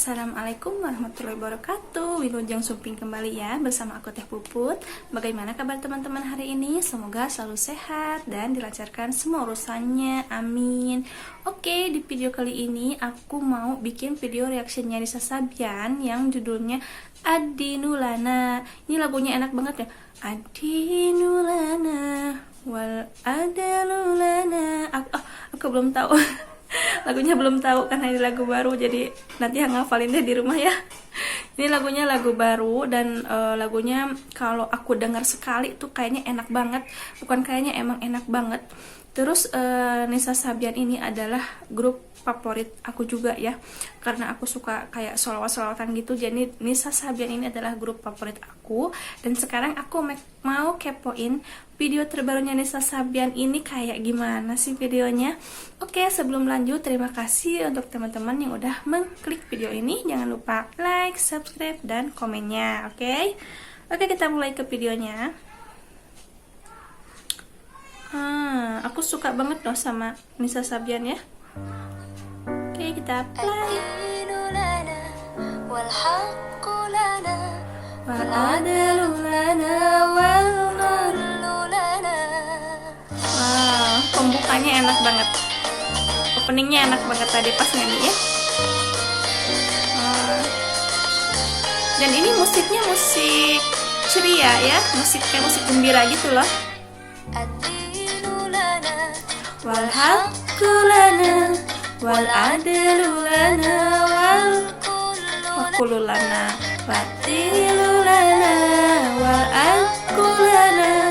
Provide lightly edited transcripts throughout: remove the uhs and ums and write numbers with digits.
Assalamualaikum warahmatullahi wabarakatuh. Wilujeng Sumping kembali ya bersama aku Teh Puput. Bagaimana kabar teman-teman hari ini? Semoga selalu sehat dan dilancarkan semua urusannya, amin. Oke, di video kali ini aku mau bikin video reaksinya Nisa Sabian yang judulnya Adinulana. Ini lagunya enak banget ya, Adinulana wal adalulana. Aku belum tahu lagunya, belum tahu kan, ini lagu baru, jadi nanti ngafalin deh di rumah ya. Ini lagunya lagu baru dan lagunya kalau aku dengar sekali tuh kayaknya enak banget, bukan kayaknya, emang enak banget. Terus Nisa Sabian ini adalah grup favorit aku juga ya, karena aku suka kayak sholawat-sholawatan gitu. Jadi Nisa Sabian ini adalah grup favorit aku, dan sekarang aku mau kepoin video terbarunya Nisa Sabian ini kayak gimana sih videonya. Oke, sebelum lanjut, terima kasih untuk teman-teman yang udah mengklik video ini. Jangan lupa like, subscribe, dan komennya. Oke, kita mulai ke videonya. Aku suka banget loh sama Nisa Sabian ya. Oke, kita play. Wow, pembukanya enak banget, openingnya enak banget tadi pas nyanyi ya. Dan ini musiknya musik ceria ya, kayak musik gembira gitu loh. Wal haqqu lana wal adlu lana wal aqulu lana watilu lana wal haqqu lana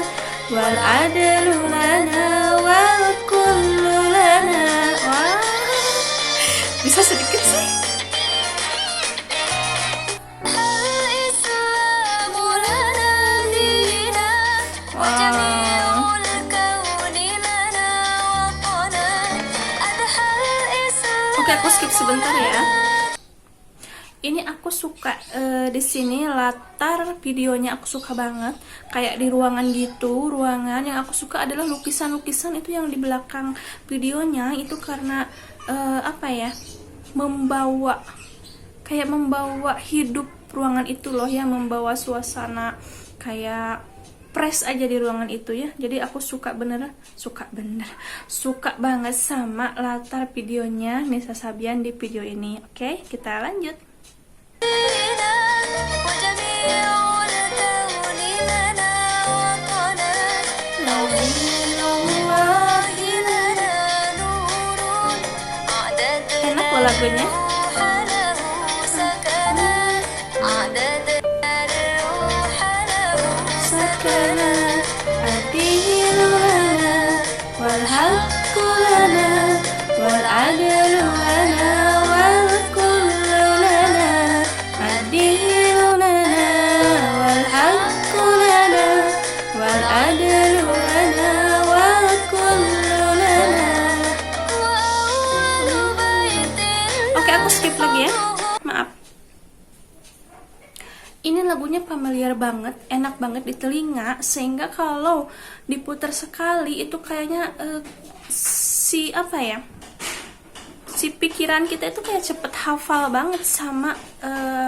wal adlu lana wal kullu lana. Wah, bisa sedikit sih. Oke, aku skip sebentar ya. Ini aku suka di sini latar videonya aku suka banget, kayak di ruangan gitu. Ruangan yang aku suka adalah lukisan-lukisan itu yang di belakang videonya itu, karena apa ya, membawa hidup ruangan itu loh ya, membawa suasana kayak fresh aja di ruangan itu ya. Jadi aku suka banget sama latar videonya Nisa Sabian di video ini. Oke, kita lanjut. Enak loh lagunya. Oke, aku skip lagi ya, maaf. Ini lagunya familiar banget, enak banget di telinga, sehingga kalau diputar sekali itu kayaknya si pikiran kita itu kayak cepet hafal banget sama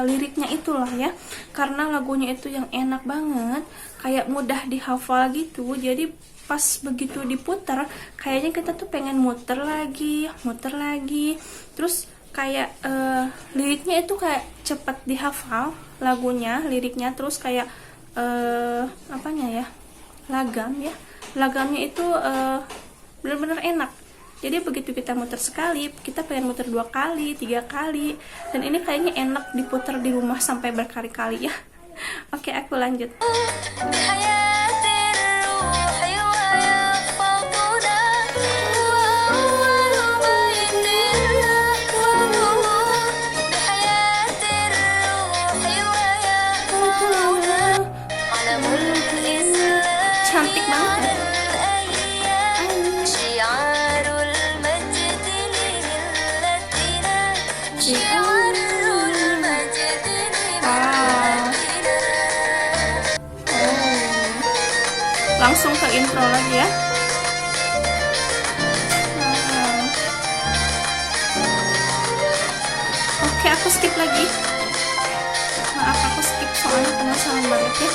liriknya itu loh ya, karena lagunya itu yang enak banget, kayak mudah dihafal gitu. Jadi pas begitu diputar kayaknya kita tuh pengen muter lagi, terus kayak liriknya itu kayak cepet dihafal lagunya, liriknya, terus kayak lagamnya itu bener-bener enak. Jadi begitu kita muter sekali, kita pengen muter 2 kali, 3 kali, dan ini kayaknya enak diputar di rumah sampai berkali-kali ya. Oke, aku lanjut. Cantik banget ya. Langsung ke intro lagi ya. Oke, aku skip lagi. Maaf aku skip soalnya penasaran banget ya.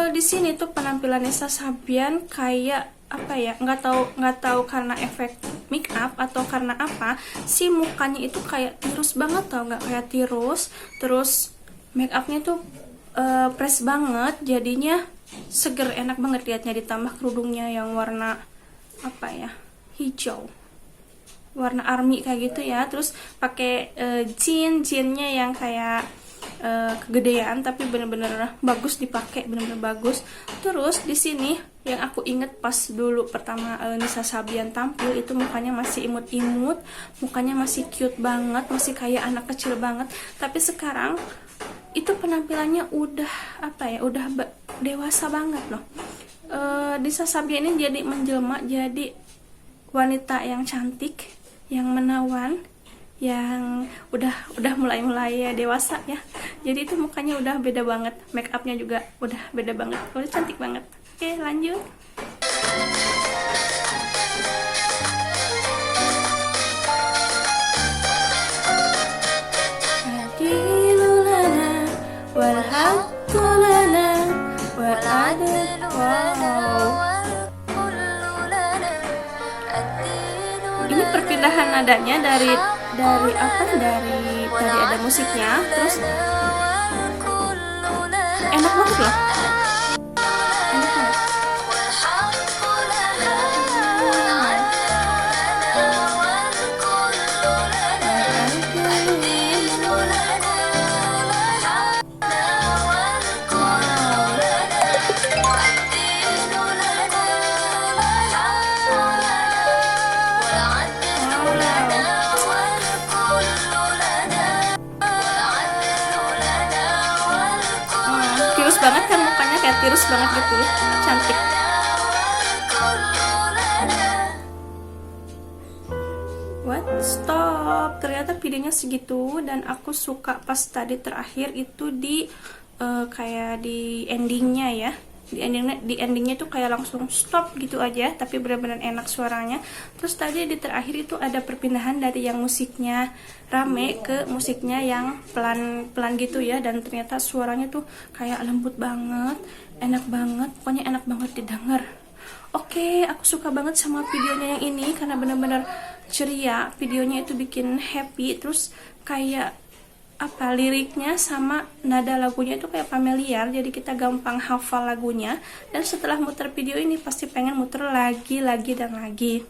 Di sini tuh penampilan Nisa Sabian kayak apa ya, nggak tahu karena efek make up atau karena apa si mukanya itu kayak tirus banget, tau nggak, kayak tirus. Terus make upnya tuh fresh banget, jadinya seger, enak banget liatnya. Ditambah kerudungnya yang warna apa ya, hijau, warna army kayak gitu ya. Terus pakai jeansnya yang kayak kegedean tapi bener-bener bagus dipakai, bener-bener bagus. Terus di sini yang aku inget pas dulu pertama Nisa Sabian tampil itu mukanya masih imut-imut, mukanya masih cute banget, masih kayak anak kecil banget. Tapi sekarang itu penampilannya udah apa ya, udah dewasa banget loh. Nisa Sabian ini jadi menjelma jadi wanita yang cantik, yang menawan, yang udah mulai ya dewasa ya. Jadi itu mukanya udah beda banget, make upnya juga udah beda banget, udah cantik banget. Oke, lanjut. Ini perpindahan nadanya dari apa, dari ada musiknya, terus enak banget loh, enak banget. Tirus banget kan mukanya, kayak tirus banget gitu, cantik. What? Stop. Ternyata videonya segitu, dan aku suka pas tadi terakhir itu di kayak di endingnya ya. Di endingnya tuh kayak langsung stop gitu aja, tapi benar-benar enak suaranya. Terus tadi di terakhir itu ada perpindahan dari yang musiknya rame ke musiknya yang pelan-pelan gitu ya, dan ternyata suaranya tuh kayak lembut banget, enak banget, pokoknya enak banget didengar. Oke, aku suka banget sama videonya yang ini karena benar-benar ceria, videonya itu bikin happy. Terus kayak apa, liriknya sama nada lagunya itu kayak familiar, jadi kita gampang hafal lagunya. Dan setelah muter video ini pasti pengen muter lagi dan lagi.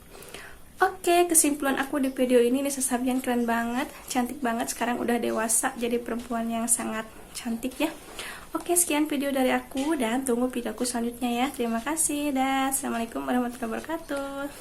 Oke, kesimpulan aku di video ini, Nisa Sabian keren banget, cantik banget, sekarang udah dewasa jadi perempuan yang sangat cantik ya. Oke, sekian video dari aku, dan tunggu videoku selanjutnya ya. Terima kasih, dan assalamualaikum warahmatullahi wabarakatuh.